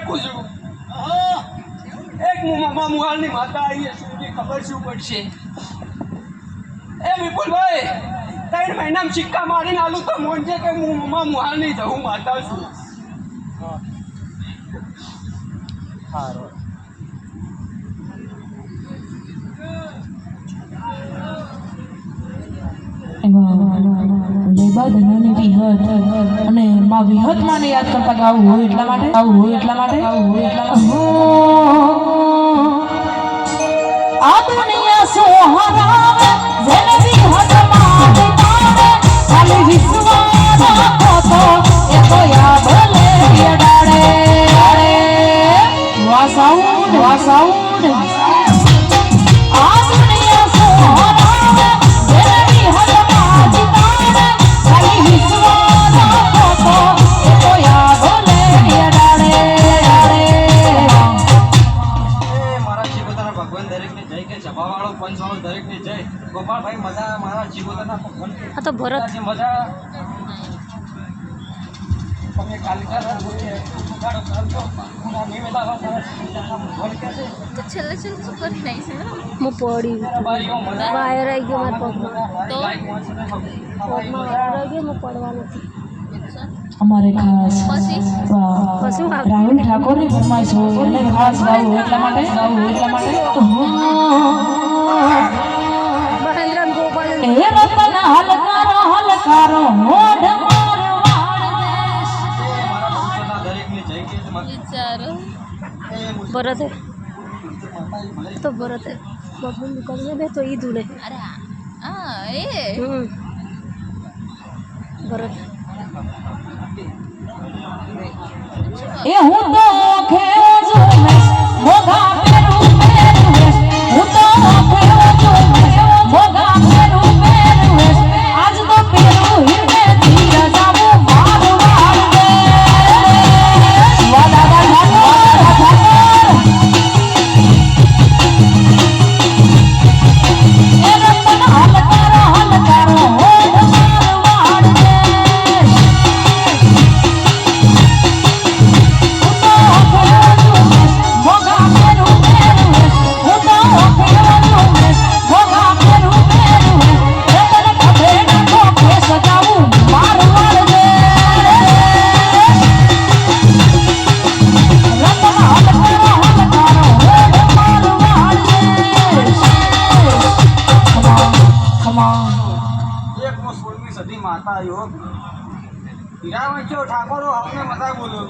પૂછું એક મામા મુહાલની માતા આવી છે ખબર શું પડશે એ વિપુલભાઈ 3 મહિનામાં સિક્કા મારીને આલું તો મોનજે કે હું મામા મુહાલની જવું માતા છું સારું લેબા ધનાની વિહત અને માં વિહત માને યાદ કરતા ગાવું હોય એટલા માટે આ દુનિયા સોહરાવે જેને વિહત માને તારે ખાલી વિશ્વાસ રાખો તો એ તો યાદ લે ડાડે વાસાઉડ આ દુનિયા સોહરાવે જેને વિહત ગોપાલભાઈ મજા મારા જીવોના ભગવાન આ તો ભરત મજા તમે કાલિકા તો છેલ્લે શું કરી નાખી છે હું પડી વાયર આવી ગયો મારા પગમાં વાયર આવી ગયો હું પડવા નથી અમારે ખાસ રાહુલ ઠાકોરની ફરમાઈશ હોય અને ખાસ ગાવું એટલા માટે મહેન્દ્ર ગોપાલ એ રતન હલકારો હોડ વિચારો ભરત તો ભરત બબુ નીકળીએ ને તો ઈ ધૂલે અરે હા એ ભરત એ હું તો ખેરો છું મોગા પેરું હું તો ખેરો છું મોગા પેરું આજ તો પેરું હિરને ધીર જાવું મારું વાળ દે વાડા એ રતન હલકારો હોડ મારું વાળ દે માતા આવ્યો હીરા વચ્ચે ઠાકોરો અમને મજા બોલો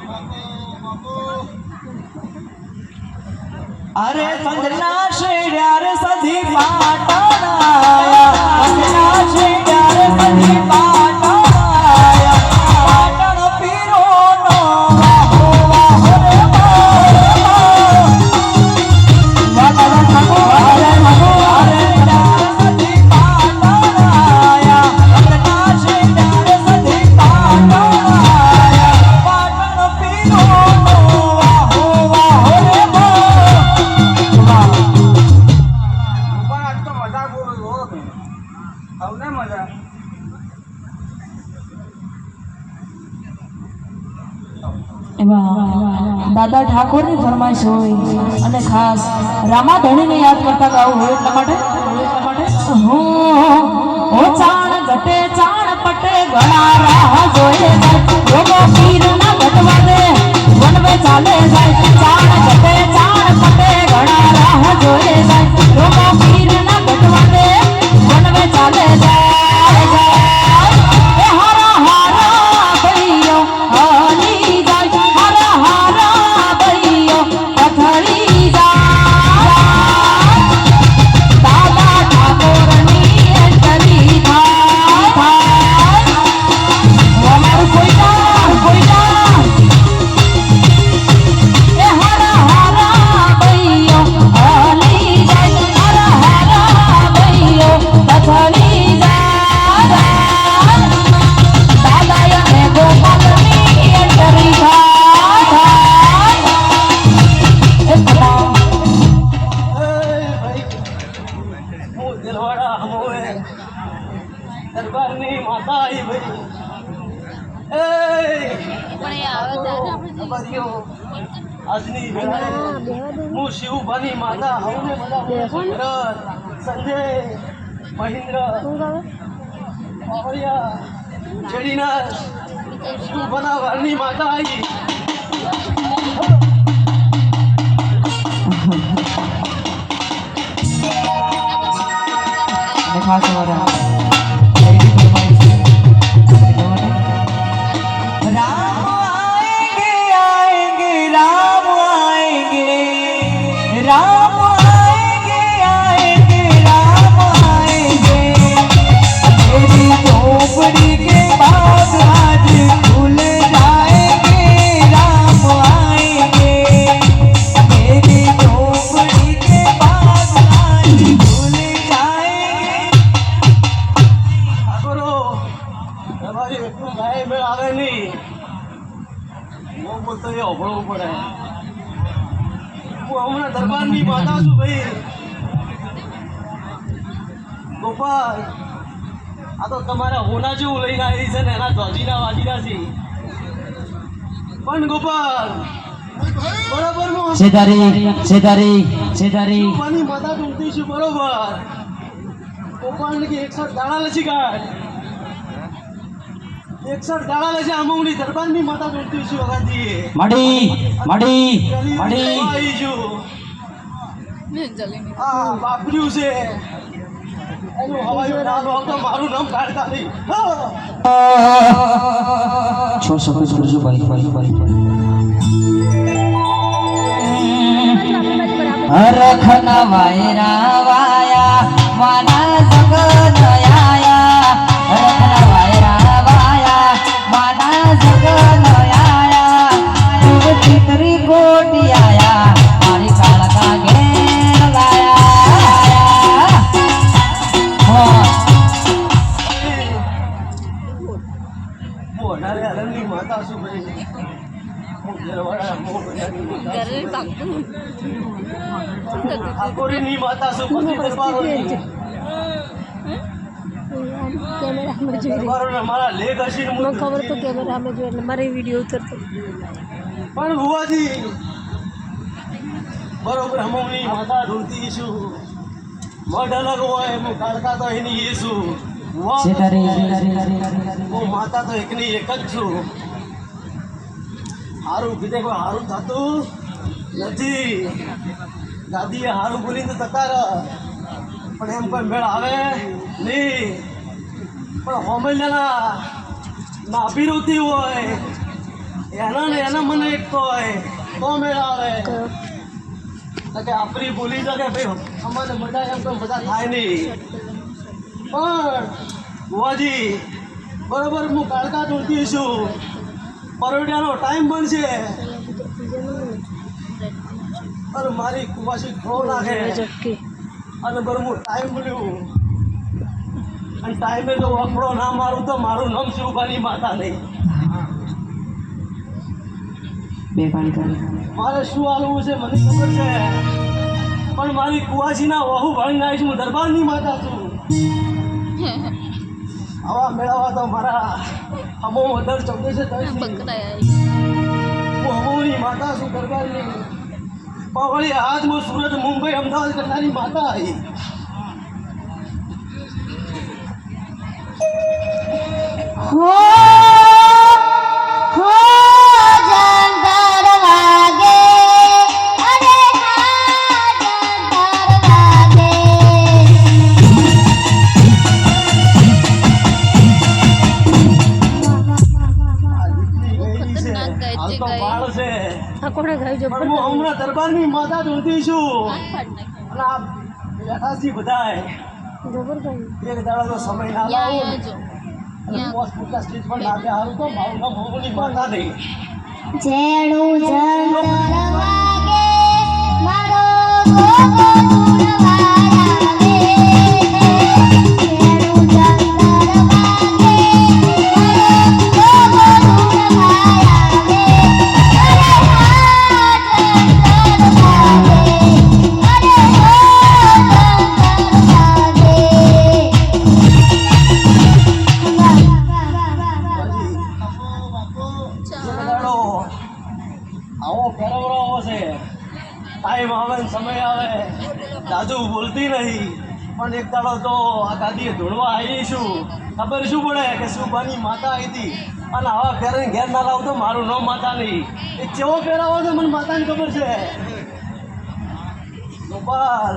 અરે ચંદ્રના શેડ્યા રે સધી પાટણાયા ચંદ્રના શેડ્યા રે સધી પાટણાયા પાટણ પીરોનો વાહો વાહો રે વાલા ઠાકોર અરે સધી પાટણાયા ચંદ્રના શેડ્યા રે સધી પાટણાયા પાટણ પીરોનો વાહો વાહો રે દાદા ઠાકોરની ફરમાઈશ હોય અને ખાસ રામાધણીને યાદ કરતા ગાવું હોય એટલા માટે હો ચાણ ઘટે ચાણ પટે ઘણા રાહ જોયે જોગો પીર ના ઘટવા દે વનવે ચાલે જાય ચાણ ઘટે ચાણ પટે ઘણા રાહ જોયે જાય જોગો પીર ના ઘટવા દે વનવે ચાલે જાય એ પણ એ આવે ત્યારે આપણે બરીઓ આજની વેળાએ હું શિવભાની માતા હવને બધા સંજય મહેન્દ્ર પાવડિયા જેડીના શિવભાના વારની માતા આવી ખાસ વાળા દરબારની માતા છું ભાઈ ગોપાલ આ તો તમારા હોના જેવું લઈને આવી છે ને એના ધોજીના વાજીના છે પણ ગોપાલ બરાબર સેધારી માની માતા ઢૂંઢતી છું બરોબર ગોપાલ ને કે 61 દાડા લસી કાઢ 61 દાડા લસી આમોની દરબારની માતા ઢૂંઢતી છું વગાડીએ મડી આવી છું આ બાપર્યું છે એનું હવાયું નામ આવતો મારું નામ કાઢતા નહીં છો સફેદ કરજો રખના વાયરા વાયા માના જગન આયા રખના વાયરા વાયા માના જગન આયા તું ચિતરી ગોટી આયા મારી કાળકા ઘેર લાયા મોઢારે હરણની માતા છું ભાઈ ઠાકોરીની માતા છું પછી દરબારોની દરબારોને મારા લેખ હશે ને ખબર તો કેમેરામાં જોઈ એટલે મારે વિડીયો ઉતરતો પણ ભુવાજી બરોબર હમોની માતા ઢૂંઢતી છું મઢ અલગ હોય હું કાઢતા તો એની એ છું હું માતા તો એકની એક જ છું હારું કીધે કોઈ હારું થતું નથી દાદીએ હારું બોલીને જતા રહે પણ એમ કોઈ મેળ આવે નહીં પણ હોમેલના નાભી રોતી હોય એના ને એના મને એક તો હોય તો મેળ આવે કે આપણી બોલી શકે ભાઈ અમારે બધા એમ તો બધા થાય નહીં પણ બુવાજી બરોબર હું કાળકા ઢૂંઢતી છું પરોડિયાનો ટાઈમ બનશે અને મારી કુવાસી ખો નાખે અને બરોબર ટાઈમ મળ્યું અને ટાઈમે જો વખડો ના મારું તો મારું નામ શિવભાની માતા નહીં મારે શું હાલવું છે મને ખબર છે પણ મારી કુવાસીના વહુ ભાળીને આવીશ હું દરબારની માતા છું આવા મેળવવા તો મારા અમો વધારે ચૌદે છે હું અમોની માતા છું દરબારની પવળી હાથમાં સુરત મુંબઈ અમદાવાદ કરનારી માતા આવી હમણાં દરબારની માતા ઢૂંઢતી છું અને આ બેઠાથી બધાય એક દાડો તો સમય ના લાવું અને પોસ્ટ પૂરતા સ્ટેજ પર નાખે હારું તો મારું નામ હોમની માતા નહીં જેણું જંતર વાગે મારો દાદુ બોલતી નહીં પણ એક દાડો તો આ દાદીએ ધોળવા આવી શું ખબર શું પડે કે સુબાની માતા આવી હતી અને આવા પહેરીને ઘેર ના લાવતો મારું નામ માતા નહીં એ કેવો પહેરાવો તો મને માતાને ખબર છે ગોપાલ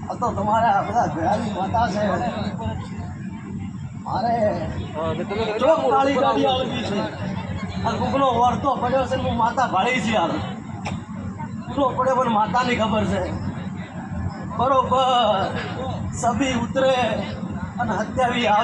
આ તો તમારા બધા ઘેરાની માતા છે મારે ચોક કાળી ગાડી આવી છે અને કોકનો વળતો પડ્યો છે હું માતા ભાળી છે યાર પૂરો પડ્યો પણ માતાની ખબર છે બરોબર સભી ઉતરે અને હત્યાવી આવે